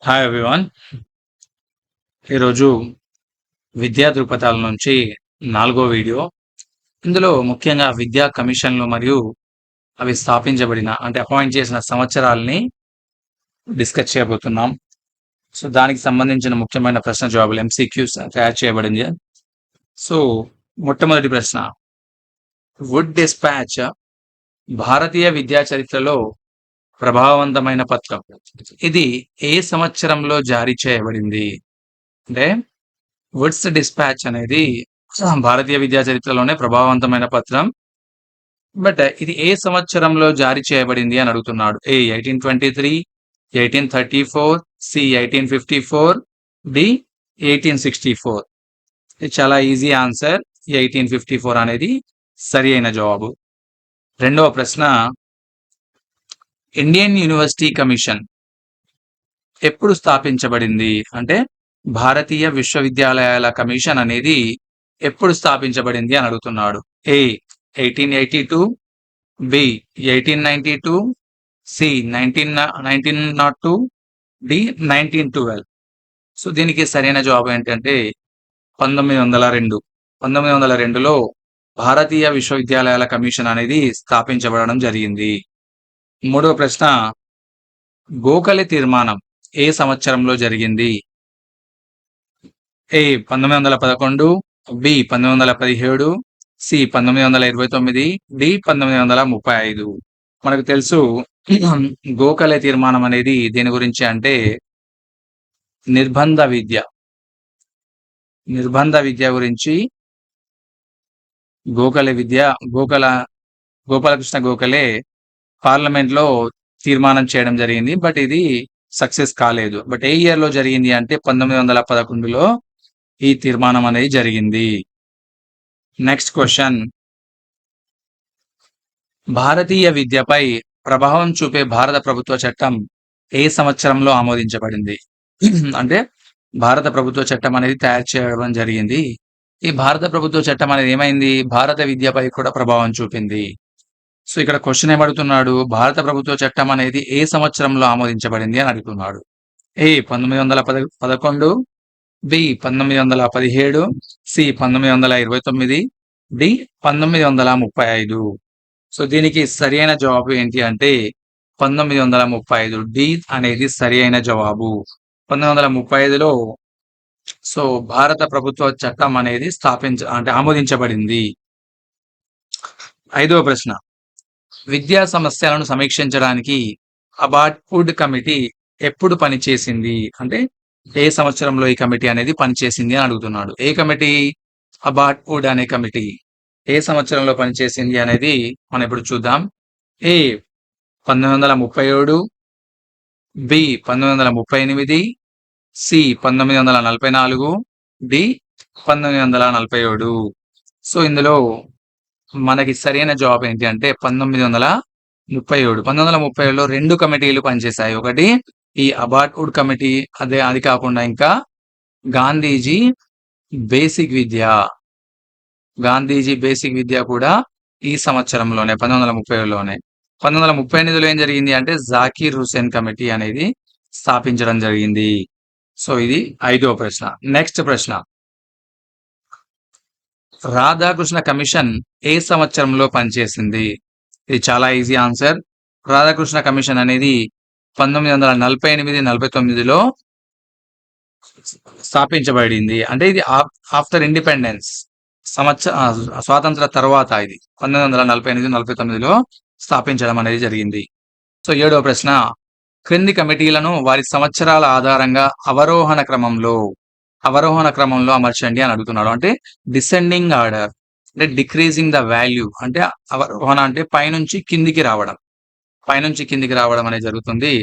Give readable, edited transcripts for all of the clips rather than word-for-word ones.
Hi everyone. ఈరోజు విద్యా దృక్పథాల నుంచి 4గో వీడియో. ఇందులో ముఖ్యంగా విద్యా కమిషన్లు మరియు అవి స్థాపించబడిన అపాయింట్ చేసిన సంవత్సరాల్ని డిస్కస్ చేయబోతున్నాం. సో దానికి సంబంధించిన ముఖ్యమైన ప్రశ్న జవాబులు ఎంసీక్యూస్ తయారు చేయబడింది. సో మొట్టమొదటి ప్రశ్న, వుడ్ డిస్పాచ్ భారతీయ విద్యా చరిత్రలో ప్రభావవంతమైన పత్రం. ఇది ఏ సంవత్సరంలో జారీ చేయబడింది? అంటే వుడ్స్ డిస్పాచ్ అనేది భారతీయ విద్యా చరిత్రలోనే ప్రభావవంతమైన పత్రం. బట్ ఇది ఏ సంవత్సరంలో జారీ చేయబడింది అని అడుగుతున్నాడు. ఏ 1823, 1834, సి 1854, డి 1864. ఇది చాలా ఈజీ ఆన్సర్. 1854 అనేది సరి అయిన జవాబు. రెండవ ప్రశ్న, ఇండియన్ యూనివర్సిటీ కమిషన్ ఎప్పుడు స్థాపించబడింది? అంటే భారతీయ విశ్వవిద్యాలయాల కమిషన్ అనేది ఎప్పుడు స్థాపించబడింది అని అడుగుతున్నాడు. ఏ 1882, బి 1892, సి 1902, డి 1912. సో దీనికి సరైన జవాబు ఏంటంటే 1902. 1902లో భారతీయ విశ్వవిద్యాలయాల కమిషన్ అనేది స్థాపించబడడం జరిగింది. మూడవ ప్రశ్న, గోఖలే తీర్మానం ఏ సంవత్సరంలో జరిగింది? ఏ 1911, బి 1917, సి 1929, డి 1935. మనకు తెలుసు గోఖలే తీర్మానం అనేది దేని గురించి అంటే నిర్బంధ విద్య గురించి గోపాలకృష్ణ గోఖలే పార్లమెంట్ లో తీర్మానం చేయడం జరిగింది. బట్ ఇది సక్సెస్ కాలేదు. బట్ ఏ ఇయర్ లో జరిగింది అంటే 1911లో ఈ తీర్మానం అనేది జరిగింది. నెక్స్ట్ క్వశ్చన్, భారతీయ విద్యపై ప్రభావం చూపే భారత ప్రభుత్వ చట్టం ఏ సంవత్సరంలో ఆమోదించబడింది? అంటే భారత ప్రభుత్వ చట్టం అనేది తయారు చేయడం జరిగింది. ఈ భారత ప్రభుత్వ చట్టం అనేది ఏమైంది? భారత విద్యపై కూడా ప్రభావం చూపింది. సో ఇక్కడ క్వశ్చన్ ఏమడుగుతున్నాడు, భారత ప్రభుత్వ చట్టం అనేది ఏ సంవత్సరంలో ఆమోదించబడింది అని అడుగుతున్నాడు. ఏ 1911, బి 1917, సి 1929, డి 1935. సో దీనికి సరి అయిన జవాబు ఏంటి అంటే 1935. డి అనేది సరి అయిన జవాబు. 1935లో సో భారత ప్రభుత్వ చట్టం అనేది ఆమోదించబడింది. ఐదవ ప్రశ్న, విద్యా సమస్యలను సమీక్షించడానికి అబాట్ వుడ్ కమిటీ ఎప్పుడు పనిచేసింది? అంటే ఏ సంవత్సరంలో ఈ కమిటీ అనేది పనిచేసింది అని అడుగుతున్నాడు. ఏ కమిటీ? అబాట్ వుడ్ అనే కమిటీ ఏ సంవత్సరంలో పనిచేసింది అనేది మనం ఇప్పుడు చూద్దాం. ఏ 1937, బి 1938, సి 1944, డి 1947. సో ఇందులో మనకి సరైన జవాబు ఏంటి అంటే 1937. 1937లో 2 కమిటీలు పనిచేశాయి. ఒకటి ఈ అబాట్ వుడ్ కమిటీ, అది కాకుండా ఇంకా గాంధీజీ బేసిక్ విద్య కూడా ఈ సంవత్సరంలోనే 1937లోనే. 1938లో ఏం జరిగింది అంటే జాకీర్ హుస్సేన్ కమిటీ అనేది స్థాపించడం జరిగింది. సో ఇది 5వ ప్రశ్న. నెక్స్ట్ ప్రశ్న, రాధాకృష్ణ కమిషన్ ఏ సంవత్సరంలో పనిచేసింది? ఇది చాలా ఈజీ ఆన్సర్. రాధాకృష్ణ కమిషన్ అనేది 1948-49లో స్థాపించబడింది. అంటే ఇది ఆఫ్టర్ ఇండిపెండెన్స్, స్వాతంత్ర తర్వాత ఇది 1948-49లో స్థాపించడం అనేది జరిగింది. సో 7వ ప్రశ్న, క్రింది కమిటీలను వారి సంవత్సరాల ఆధారంగా అవరోహణ క్రమంలో అమర్చండి అని అడుగుతున్నాడు. అంటే డిసెండింగ్ ఆర్డర్, అంటే డిక్రీజింగ్ ద వాల్యూ, అంటే అవరోహణ అంటే పైనుంచి కిందికి రావడం అనేది జరుగుతుంది.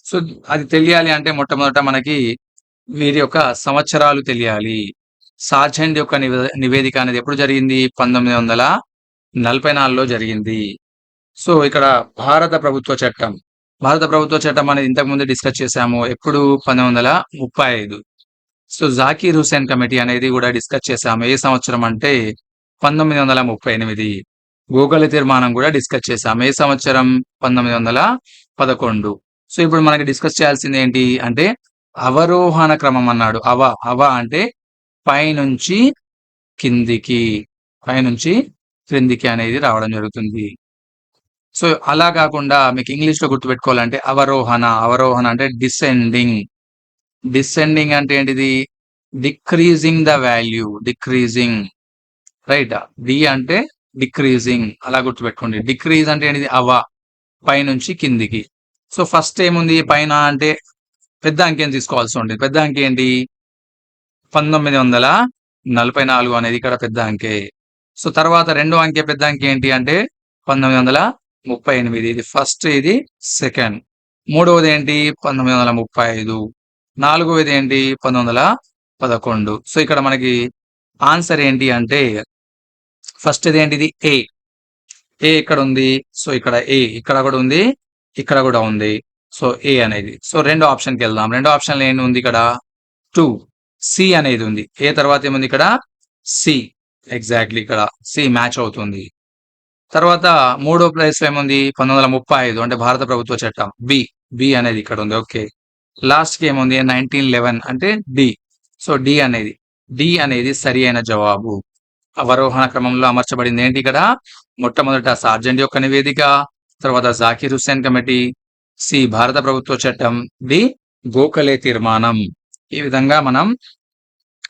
సో అది తెలియాలి అంటే మొట్టమొదట మనకి వీరి యొక్క సంవత్సరాలు తెలియాలి. సార్జెంట్ యొక్క నివేదిక అనేది ఎప్పుడు జరిగింది? 1944లో జరిగింది. సో ఇక్కడ భారత ప్రభుత్వ చట్టం అనేది ఇంతకు ముందు డిస్కస్ చేశాము. ఎప్పుడు? 1935. సో జాకీర్ హుస్సేన్ కమిటీ అనేది కూడా డిస్కస్ చేశాము. ఏ సంవత్సరం అంటే 1938. గోఖలే తీర్మానం కూడా డిస్కస్ చేశాము. ఏ సంవత్సరం? 1911. సో ఇప్పుడు మనకి డిస్కస్ చేయాల్సింది ఏంటి అంటే అవరోహణ క్రమం అన్నాడు. అవ అంటే పైనుంచి కిందికి, పైనుంచి క్రిందికి అనేది రావడం జరుగుతుంది. సో, అలా కాకుండా మీకు ఇంగ్లీష్‌లో గుర్తుపెట్టుకోవాలంటే అవరోహణ అంటే డిసెండింగ్. డిసెండింగ్ అంటే ఏంటిది? Decreasing the value. Decreasing. Right. D అంటే డిక్రీజింగ్. అలా గుర్తుపెట్టుకోండి. డిక్రీజ్ అంటే ఏంటిది? పైనుంచి కిందికి. సో, ఫస్ట్ ఏముంది పైన అంటే పెద్ద అంకెని తీసుకోవాల్సి ఉంటుంది. పెద్ద అంకె ఏంటి? 1944 అనేది ఇక్కడ పెద్ద అంకె. సో, తర్వాత రెండో అంకె పెద్ద అంకె ఏంటి అంటే 1938. ఇది ఫస్ట్, ఇది సెకండ్. మూడవది ఏంటి? 1935. నాలుగవది ఏంటి? 1911. సో, ఇక్కడ మనకి ఆన్సర్ ఏంటి అంటే ఫస్ట్‌ది ఏంటిది? ఏ. ఏ ఎక్కడుంది? సో, ఇక్కడ ఏ. ఇక్కడ కూడా ఉంది. ఇక్కడ కూడా ఉంది. సో, ఏ అనేది. సో, రెండో ఆప్షన్‌కెళ్దాం. రెండో ఆప్షన్‌లో ఏముంది ఇక్కడ? 2. సి అనేది ఉంది. ఏ తర్వాత ఏముంది ఇక్కడ? సి. ఎగ్జాక్ట్‌లీ ఇక్కడ సి మ్యాచ్ అవుతుంది. తర్వాత మూడో ప్లేస్‌లో ఏముంది? 1935 అంటే భారత ప్రభుత్వ చట్టం. బి. బి అనేది ఇక్కడ ఉంది. ఓకే. లాస్ట్‌కి ఏముంది? 1911 అంటే డి. సో, డి అనేది సరి అయిన జవాబు. అవరోహణ క్రమంలో అమర్చబడింది ఏంటి ఇక్కడ? మొట్టమొదట సార్జెంట్ యొక్క నివేదిక, తర్వాత జాకీర్ హుస్సేన్ కమిటీ, సి భారత ప్రభుత్వ చట్టం, డి గోఖలే తీర్మానం. ఈ విధంగా మనం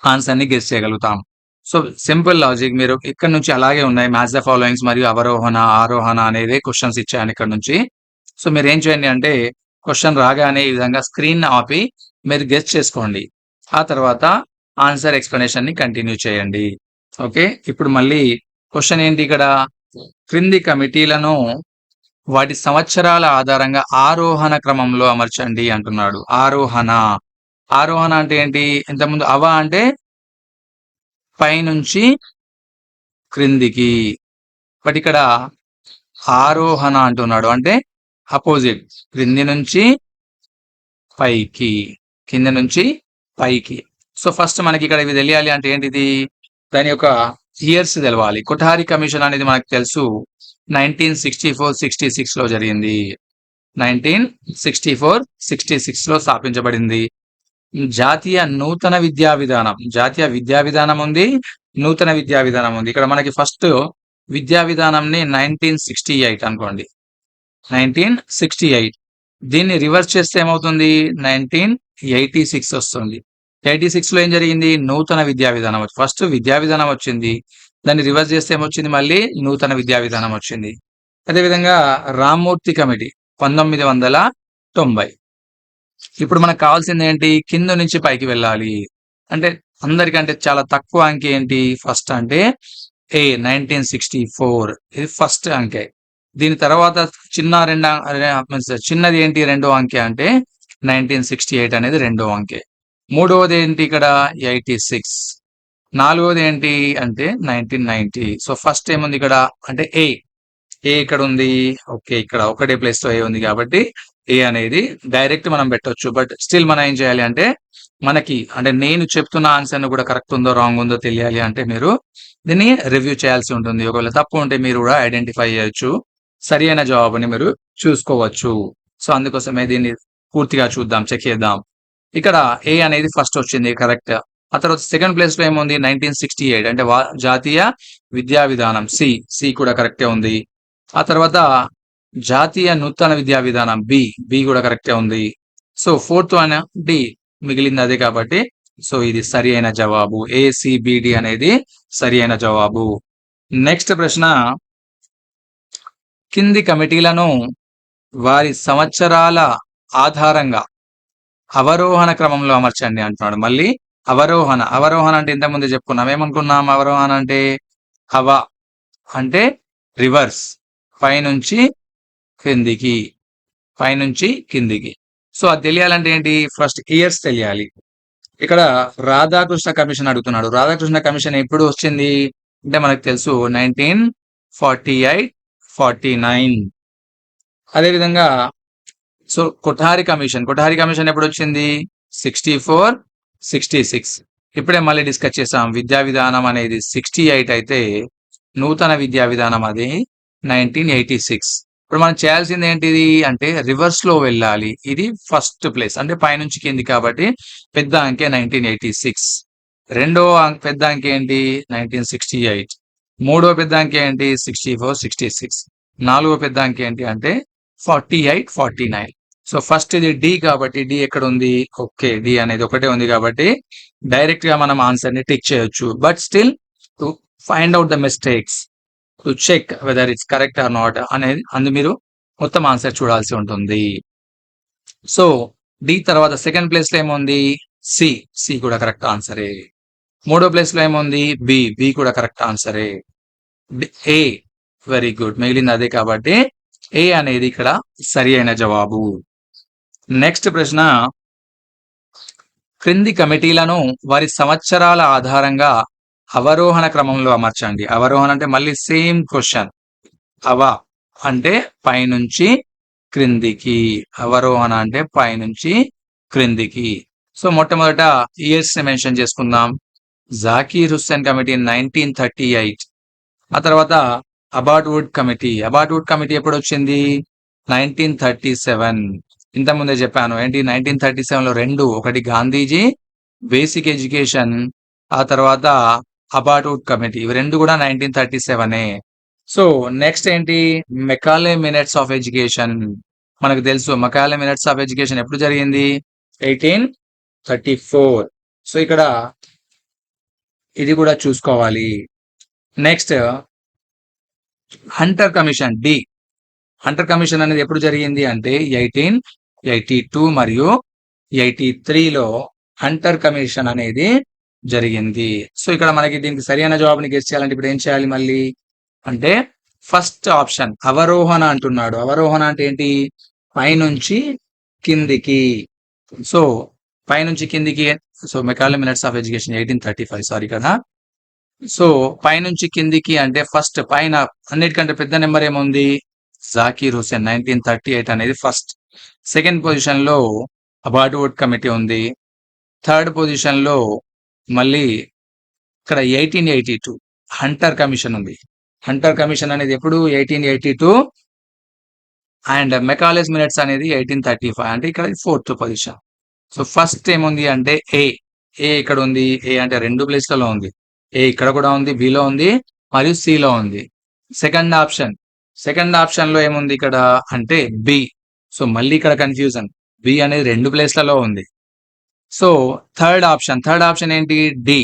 ఆన్సర్‌ని గెస్ చేయగలుగుతాం. సో, సింపుల్ లాజిక్ మీరు ఇక్కడ నుంచి అలాగే ఉన్నాయి. మ్యాచ్ ద ఫాలోయింగ్స్ మరియు అవరోహణ, ఆరోహణ అనేవే క్వెషన్స్ ఇచ్చాను ఇక్కడ నుంచి. సో, మీరేం చేయండి అంటే క్వెషన్ రాగానే ఈ విధంగా స్క్రీన్ ఆపి మీరు గెస్ చేసుకోండి. ఆ తర్వాత ఆన్సర్ ఎక్స్‌ప్లనేషన్‌ని కంటిన్యూ చేయండి. ఓకే. ఇప్పుడు మళ్ళీ క్వెషన్ ఏంటి ఇక్కడ? క్రింది కమిటీలను వాటి సంవత్సరాల ఆధారంగా ఆరోహణ క్రమంలో అమర్చండి అంటున్నాడు. ఆరోహణ. ఆరోహణ అంటే ఏంటి? ఇంతకుముందు అంటే పైనుంచి క్రిందికి. బట్ ఇక్కడ ఆరోహణ అంటున్నాడు. అంటే అపోజిట్. క్రింది నుంచి పైకి. కింద నుంచి పైకి. సో, ఫస్ట్ మనకి ఇక్కడ ఇవి తెలియాలి అంటే ఏంటిది? దాని యొక్క ఇయర్స్ తెలవాలి. కొఠారి కమిషన్ అనేది మనకు తెలుసు 1964, 66లో జరిగింది. 1964, 66లో స్థాపించబడింది. జాతీయ నూతన విద్యా విధానం. జాతీయ విద్యా విధానం ఉంది. నూతన విద్యా విధానం ఉంది. ఇక్కడ మనకి ఫస్ట్ విద్యా విధానంని 1968 అనుకోండి. 1968. దీన్ని రివర్స్ చేస్తే ఏమవుతుంది? 1986 వస్తుంది. 86లో ఏం జరిగింది? నూతన విద్యా విధానం. ఫస్ట్ విద్యా విధానం వచ్చింది. దాన్ని రివర్స్ చేస్తే ఏమొచ్చింది? మళ్ళీ నూతన విద్యా విధానం వచ్చింది. అదేవిధంగా రామ్మూర్తి కమిటీ 1990. ఇప్పుడు మనకు కావాల్సింది ఏంటి? కింద నుంచి పైకి వెళ్ళాలి. అంటే అందరికంటే చాలా తక్కువ అంకె ఏంటి? ఫస్ట్ అంటే 1964. ఇది ఫస్ట్ అంకె. దీని తర్వాత చిన్నది ఏంటి? రెండో అంకె అంటే 1968 అనేది రెండో అంకె. మూడవది ఏంటి ఇక్కడ? 86. నాలుగవది ఏంటి అంటే 1990. సో, ఫస్ట్ ఏముంది ఇక్కడ? అంటే ఏ. ఏ ఇక్కడ ఉంది. ఓకే. ఇక్కడ ఒకటే ప్లేస్‌లో ఏ ఉంది కాబట్టి ఏ అనేది డైరెక్ట్ మనం పెట్టొచ్చు. బట్ స్టిల్ మనం ఏం చేయాలి అంటే మనకి అంటే నేను చెప్తున్న ఆన్సర్‌ని కూడా కరెక్ట్ ఉందో, రాంగ్ ఉందో తెలియాలి అంటే మీరు దీన్ని రివ్యూ చేయాల్సి ఉంటుంది. ఒకవేళ తప్పు ఉంటే మీరు కూడా ఐడెంటిఫై చేయొచ్చు. సరి అయిన జవాబుని మీరు చూసుకోవచ్చు. సో, అందుకోసమే దీన్ని పూర్తిగా చూద్దాం. చెక్ చేద్దాం. ఇక్కడ ఏ అనేది ఫస్ట్ వచ్చింది కరెక్ట్. ఆ తర్వాత సెకండ్ ప్లేస్‌లో ఏముంది? 1968 అంటే జాతీయ విద్యా విధానం సి. సి కూడా కరెక్టే ఉంది. ఆ తర్వాత జాతీయ నూతన విద్యా విధానం బి. బి కూడా కరెక్టే ఉంది. So, fourth one D. మిగిలింది అదే కాబట్టి సో, ఇది సరి అయిన జవాబు. ఏసీబీడి అనేది సరి అయిన జవాబు. నెక్స్ట్ ప్రశ్న కింది కమిటీలను వారి సంవత్సరాల ఆధారంగా అవరోహణ క్రమంలో అమర్చండి అంటున్నాడు. మళ్ళీ అవరోహణ. అవరోహణ అంటే ఇంతకుముందే చెప్పుకున్నాం. ఏమనుకున్నాం? అవరోహణ అంటే హవ అంటే రివర్స్. పైనుంచి క్రిందికి. పైనుంచి కిందికి. సో, అది తెలియాలంటే ఏంటి? ఫస్ట్ ఇయర్స్ తెలియాలి. ఇక్కడ రాధాకృష్ణ కమిషన్ అడుగుతున్నాడు. రాధాకృష్ణ కమిషన్ ఎప్పుడు వచ్చింది? అంటే మనకు తెలుసు 1948, 49. అదేవిధంగా సో, కొఠారి కమిషన్ ఎప్పుడొచ్చింది? 64, 66. ఇప్పుడే మళ్ళీ డిస్కస్ చేసాం. విద్యా విధానం అనేది 68 అయితే నూతన విద్యా విధానం అది 1986. ఇప్పుడు మనం చేయాల్సింది ఏంటిది అంటే రివర్స్ లో వెళ్ళాలి. ఇది ఫస్ట్ ప్లేస్ అంటే పైనుంచి కింది కాబట్టి పెద్ద అంకె 1986. రెండో పెద్ద అంకె ఏంటి 1968. మూడో పెద్ద అంకె ఏంటి 64, 66. నాలుగో పెద్ద అంకె ఏంటి అంటే 48, 49. సో ఫస్ట్ ఇది డి కాబట్టి డి ఎక్కడ ఉంది? ఓకే, డి అనేది ఒకటే ఉంది కాబట్టి డైరెక్ట్ గా మనం ఆన్సర్ ని టిక్ చేయొచ్చు. But still to find out the mistakes, to check whether it's correct or not అనేది మీరు మొత్తం ఆన్సర్ చూడాల్సి ఉంటుంది. సో డి తర్వాత సెకండ్ ప్లేస్ లో ఏముంది? సి, సి కూడా కరెక్ట్ ఆన్సరే. మూడో ప్లేస్ లో ఏముంది? బి, బి కూడా కరెక్ట్ ఆన్సరే. ఏ, వెరీ గుడ్, మిగిలింది అదే కాబట్టి ఏ అనేది ఇక్కడ సరి అయిన జవాబు. నెక్స్ట్ ప్రశ్న, క్రింది కమిటీలను వారి సంవత్సరాల ఆధారంగా అవరోహణ క్రమంలో అమర్చండి. అవరోహణ అంటే మళ్ళీ సేమ్ క్వశ్చన్. అవ అంటే పైనుంచి క్రిందికి, అవరోహణ అంటే పైనుంచి క్రిందికి. సో మొట్టమొదట ఇయర్స్ ని మెన్షన్ చేసుకుందాం. జాకీర్ హుస్సేన్ కమిటీ 1938. ఆ తర్వాత Abbott Wood committee, Abbott Wood committee ఎప్పుడు వచ్చింది? 1937. ఇంతకుముందే చెప్పాను ఏంటి 1937 లో రెండు, ఒకటి గాంధీజీ బేసిక్ ఎడ్యుకేషన్, ఆ తర్వాత అబార్ట్ వుడ్ కమిటీ, ఇవి రెండు కూడా 1937. సో నెక్స్ట్ ఏంటి? Macaulay minutes of education. మనకు తెలుసు మెకాలే మినిట్స్ ఆఫ్ ఎడ్యుకేషన్ ఎప్పుడు జరిగింది? 1834. సో ఇక్కడ ఇది కూడా చూసుకోవాలి. Next Hunter commission D, Hunter commission అనేది ఎప్పుడు జరిగింది అంటే 1882 మరియు 83లో హంటర్ కమిషన్ అనేది జరిగింది. సో ఇక్కడ మనకి దీనికి సరైన జవాబుని గెస్ చేయాలంటే ఇప్పుడు ఏం చేయాలి మళ్ళీ అంటే ఫస్ట్ ఆప్షన్ అవరోహణ అంటున్నాడు. అవరోహణ అంటే ఏంటి? పైనుంచి కిందికి. సో పైనుంచి కిందికి, so Macaulay minutes of education 1835, sorry కదా. సో పైనుంచి కిందికి అంటే ఫస్ట్ పైన అన్నిటికంటే పెద్ద నెంబర్ ఏముంది? జాకీర్ హుస్సేన్ 1938 అనేది ఫస్ట్. సెకండ్ పొజిషన్ లో అబార్ట్ వుడ్ కమిటీ ఉంది. థర్డ్ పొజిషన్ లో మళ్ళీ ఇక్కడ 1882 హంటర్ కమిషన్ ఉంది. హంటర్ కమిషన్ అనేది ఎప్పుడు? 1882. అండ్ మెకాలేస్ మినిట్స్ అనేది 1835, అంటే ఇక్కడ ఫోర్త్ పొజిషన్. సో ఫస్ట్ ఏముంది అంటే ఏ, ఏ ఇక్కడ ఉంది. ఏ అంటే రెండు ప్లేస్లలో ఉంది. ఏ ఇక్కడ కూడా ఉంది, బిలో ఉంది మరియు సిలో ఉంది. సెకండ్ ఆప్షన్, సెకండ్ ఆప్షన్ లో ఏముంది ఇక్కడ అంటే బి. సో మళ్ళీ ఇక్కడ కన్ఫ్యూజన్, బి అనేది రెండు ప్లేస్లలో ఉంది. So third option, third option ఏంటి? డి.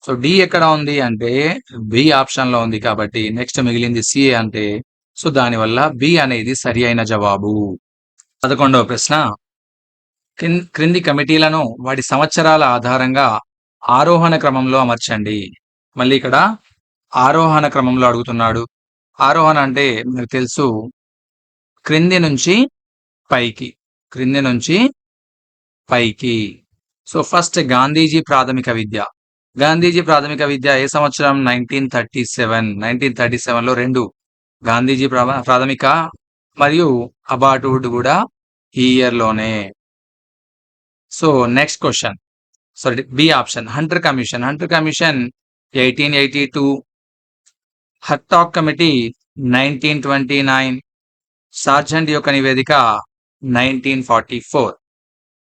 సో డి ఎక్కడ ఉంది అంటే బి ఆప్షన్ లో ఉంది కాబట్టి నెక్స్ట్ మిగిలింది సి అంటే, సో దానివల్ల బి అనేది సరి అయిన జవాబు. 11వ ప్రశ్న, క్రింది కమిటీలను వాటి సంవత్సరాల ఆధారంగా ఆరోహణ క్రమంలో అమర్చండి. మళ్ళీ ఇక్కడ ఆరోహణ క్రమంలో అడుగుతున్నాడు. ఆరోహణ అంటే మీకు తెలుసు క్రింది నుంచి పైకి, క్రింది నుంచి పైకి. సో ఫస్ట్ గాంధీజీ ప్రాథమిక విద్య. గాంధీజీ ప్రాథమిక విద్య ఏ సంవత్సరం? 1937. 1937 లో రెండు, గాంధీజీ ప్రాథమిక మరియు అబార్ట్ వుడ్ కూడా ఈ ఇయర్ లోనే. So next question, sorry B option Hunter commission. Hunter commission 1882. Hartog committee 1929. Sargent యొక్క నివేదిక 1944.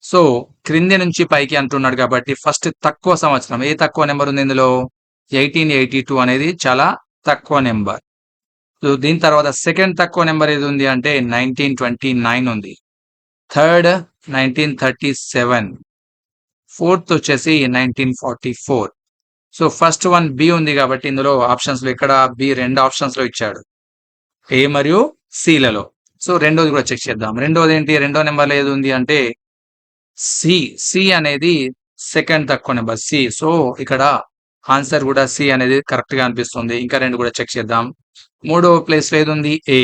సో క్రింది నుంచి పైకి అంటున్నాడు కాబట్టి ఫస్ట్ తక్కువ సంవత్సరం, ఏ తక్కువ నెంబర్ ఉంది ఇందులో? 1882 అనేది చాలా తక్కువ నెంబర్. సో దీని తర్వాత సెకండ్ తక్కువ నెంబర్ ఏది ఉంది అంటే 1929 ఉంది. థర్డ్ 1937. ఫోర్త్ వచ్చేసి 1944. సో ఫస్ట్ వన్ బి ఉంది కాబట్టి ఇందులో ఆప్షన్స్ లో ఇక్కడ బి రెండు ఆప్షన్స్ లో ఇచ్చాడు, ఏ మరియు సిలలో. సో రెండోది కూడా చెక్ చేద్దాం. రెండోది ఏంటి? రెండో నెంబర్ ఏది ఉంది అంటే సి. సి అనేది సెకండ్ తక్కువ నెంబర్ సి. సో ఇక్కడ ఆన్సర్ కూడా సి అనేది కరెక్ట్ గా అనిపిస్తుంది. ఇంకా రెండు కూడా చెక్ చేద్దాం. మూడో ప్లేస్ లో ఏది ఉంది? ఏ.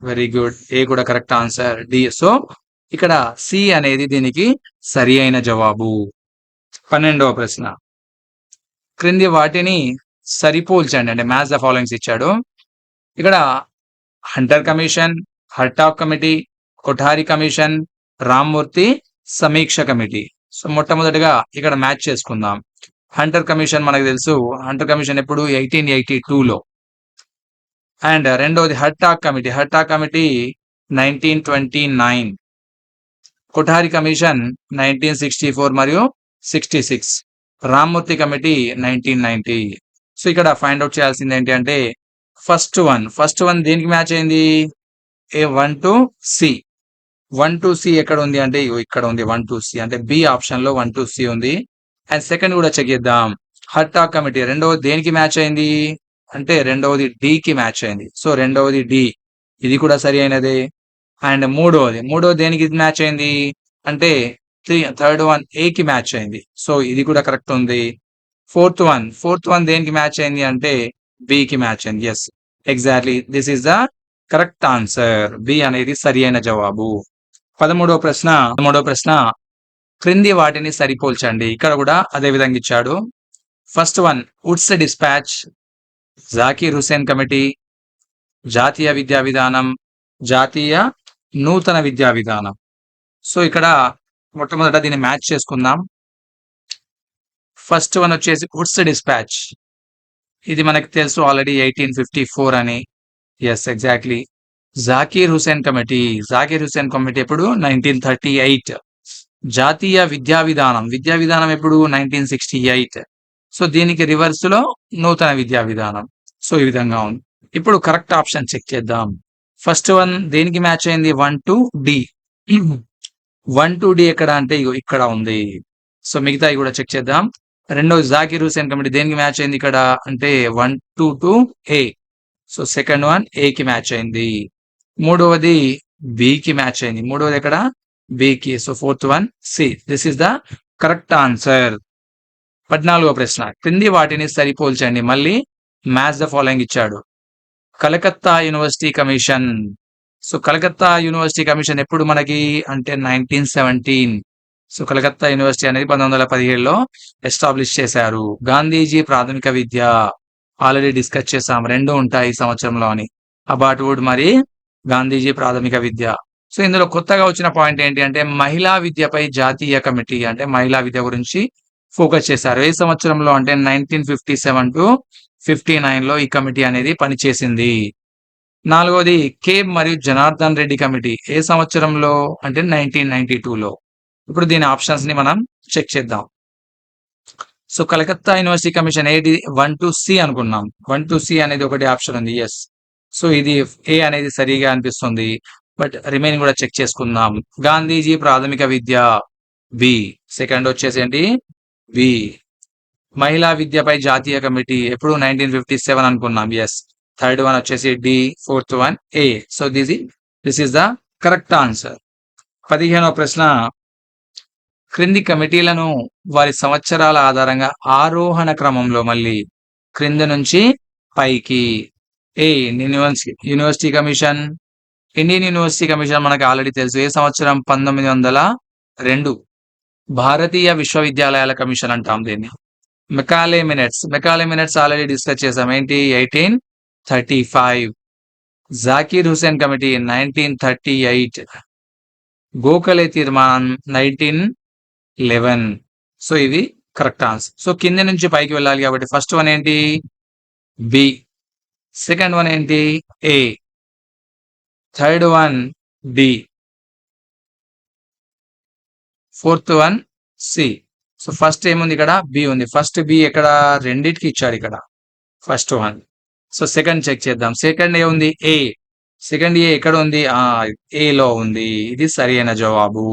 వెరీ గుడ్, ఏ కూడా కరెక్ట్ ఆన్సర్. డి. సో ఇక్కడ సి అనేది దీనికి సరి అయిన జవాబు. 12వ ప్రశ్న, క్రింది వాటిని సరిపోల్చండి అంటే మ్యాచ్ ద ఫాలోయింగ్స్ ఇచ్చాడు. ఇక్కడ Hunter commission, Hartog committee, Kothari commission, Rammurthy సమీక్ష కమిటీ. సో మొట్టమొదటిగా ఇక్కడ మ్యాచ్ చేసుకుందాం. హంటర్ కమిషన్ మనకు తెలుసు, హంటర్ కమిషన్ ఎప్పుడు? 1882లో. అండ్ రెండవది హట్టా కమిటీ 1929, కొఠారి కమిషన్ 1964 మరియు 66, రామ్మూర్తి కమిటీ 1990. సో ఇక్కడ ఫైండ్ అవుట్ చేయాల్సింది ఏంటి అంటే ఫస్ట్ వన్ దేనికి మ్యాచ్ అయింది? A1 to C. 1 to C ఎక్కడ ఉంది అంటే ఇక్కడ ఉంది 1 to C, అంటే బి ఆప్షన్ లో 1 to C ఉంది. అండ్ సెకండ్ కూడా చెక్ చేద్దాం. హట్టా కమిటీ రెండవది దేనికి మ్యాచ్ అయింది అంటే రెండవది డి కి మ్యాచ్ అయింది. సో రెండవది డి, ఇది కూడా సరి అయినదే. అండ్ మూడవది దేనికి మ్యాచ్ అయింది అంటే థర్డ్ వన్ ఏ కి మ్యాచ్ అయింది. సో ఇది కూడా కరెక్ట్ ఉంది. ఫోర్త్ వన్ దేనికి మ్యాచ్ అయింది అంటే బి కి మ్యాచ్ అయింది. Yes, exactly this is the correct answer. B అనేది సరి అయిన జవాబు. 13వ ప్రశ్న, క్రింది వాటిని సరిపోల్చండి. ఇక్కడ కూడా అదే విధంగా ఇచ్చాడు. First one, Woods dispatch, Zakir Hussain committee, జాతీయ విద్యా విధానం, జాతీయ నూతన విద్యా విధానం. సో ఇక్కడ మొట్టమొదట దీన్ని మ్యాచ్ చేసుకుందాం. ఫస్ట్ వన్ వచ్చేసి వుడ్స్ డిస్పాచ్, ఇది మనకి తెలుసు ఆల్రెడీ 1854 అని. Yes, exactly. Zakir Hussain committee ఎప్పుడు 1938. జాతీయ విద్యా విధానం ఎప్పుడు 1968. సో దీనికి రివర్స్ లో నూతన విద్యా విధానం. సో ఈ విధంగా ఉంది. ఇప్పుడు కరెక్ట్ ఆప్షన్ చెక్ చేద్దాం. ఫస్ట్ వన్ దేనికి మ్యాచ్ అయింది? 1 to D. 1 to D ఎక్కడ అంటే ఇక్కడ ఉంది. సో మిగతాయి కూడా చెక్ చేద్దాం. రెండోది జాకీర్ హుస్సేన్ కమిటీ దేనికి మ్యాచ్ అయింది ఇక్కడ అంటే 1 to A. So second one A కి మ్యాచ్ అయింది. మూడవది బి కి మ్యాచ్ అయింది. మూడవది ఎక్కడ? బి కి. So fourth one C. This is the correct answer. 14వ ప్రశ్న, క్రింది వాటిని సరిపోల్చండి. మళ్ళీ మ్యాచ్ ద ఫాలోయింగ్ ఇచ్చాడు. Calcutta university commission. So Calcutta university commission ఎప్పుడు మనకి అంటే 1917. సో కలకత్తా యూనివర్సిటీ అనేది 1917లో ఎస్టాబ్లిష్ చేశారు. గాంధీజీ ప్రాథమిక విద్య ఆల్రెడీ డిస్కస్ చేసాం, రెండు ఉంటాయి ఈ సంవత్సరంలో అని. అబాట్వుడ్ మరి గాంధీజీ ప్రాథమిక విద్య. సో ఇందులో కొత్తగా వచ్చిన పాయింట్ ఏంటి అంటే మహిళా విద్యపై జాతీయ కమిటీ, అంటే మహిళా విద్య గురించి ఫోకస్ చేశారు. ఏ సంవత్సరంలో అంటే 1957 to 59 లో ఈ కమిటీ అనేది పనిచేసింది. నాలుగోది కేబ్ మరియు జనార్దన్ రెడ్డి కమిటీ ఏ సంవత్సరంలో అంటే 1992లో. ఇప్పుడు దీని ఆప్షన్స్ ని మనం చెక్ చేద్దాం. సో కలకత్తా యూనివర్సిటీ కమిషన్ ఏది? 1 to C అనుకున్నాం. 1 to C అనేది ఒకటి ఆప్షన్ ఉంది. ఎస్, సో ఇది ఏ అనేది సరిగా అనిపిస్తుంది. బట్ రిమైనింగ్ కూడా చెక్ చేసుకుందాం. గాంధీజీ ప్రాథమిక విద్య బి. సెకండ్ వచ్చేసి ఏంటి? బి. మహిళా విద్యపై జాతీయ కమిటీ ఎప్పుడు 1957 అనుకున్నాం. ఎస్. థర్డ్ వన్ వచ్చేసి D. Fourth one A. So this is the correct answer. 15వ ప్రశ్న, క్రింది కమిటీలను వారి సంవత్సరాల ఆధారంగా ఆరోహణ క్రమంలో మళ్ళీ క్రింద నుంచి పైకి. ఏ university commission. Indian university commission మనకు ఆల్రెడీ తెలుసు. ఏ సంవత్సరం? 1902. భారతీయ విశ్వవిద్యాలయాల కమిషన్ అంటాం దీన్ని. మెకాలే మినిట్స్ ఆల్రెడీ డిస్కస్ చేసాం. ఏంటి? 1835. జాకీర్ హుస్సేన్ కమిటీ 1938. గోఖలే తీర్మానం 1911. సో ఇది కరెక్ట్ ఆన్సర్. సో కింద నుంచి పైకి వెళ్ళాలి కాబట్టి ఫస్ట్ వన్ ఏంటి? బి. సెకండ్ వన్ ఏంటి? A. Third one D. Fourth one C. So first ఏముంది ఇక్కడ? బి ఉంది. ఫస్ట్ బి ఎక్కడ? రెండిటికి ఇచ్చాడు ఇక్కడ first one. So second check చేద్దాం. సెకండ్ ఏ ఉంది? ఏ. సెకండ్ ఏ ఎక్కడ ఉంది? ఏ లో ఉంది. ఇది సరి అయిన జవాబు.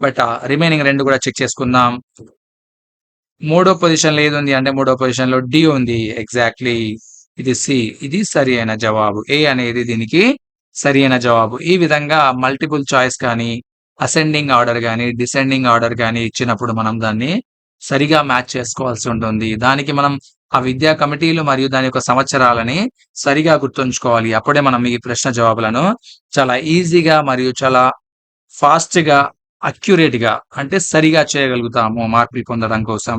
బట్ రిమైనింగ్ రెండు కూడా చెక్ చేసుకుందాం. మూడో పొజిషన్ లో ఏది ఉంది అంటే మూడో పొజిషన్ లో డి ఉంది. ఎగ్జాక్ట్లీ ఇది సి. ఇది సరి అయిన జవాబు. ఏ అనేది దీనికి సరి అయిన జవాబు. ఈ విధంగా మల్టిపుల్ చాయిస్ కానీ అసెండింగ్ ఆర్డర్ కానీ డిసెండింగ్ ఆర్డర్ కానీ ఇచ్చినప్పుడు మనం దాన్ని సరిగా మ్యాచ్ చేసుకోవాల్సి ఉంటుంది. దానికి మనం ఆ విద్యా కమిటీలు మరియు దాని యొక్క సంవత్సరాలని సరిగా గుర్తుంచుకోవాలి. అప్పుడే మనం ఈ ప్రశ్న జవాబులను చాలా ఈజీగా మరియు చాలా ఫాస్ట్ గా అక్యురేట్ గా అంటే సరిగా చేయగలుగుతాము మార్కులు పొందడం కోసం.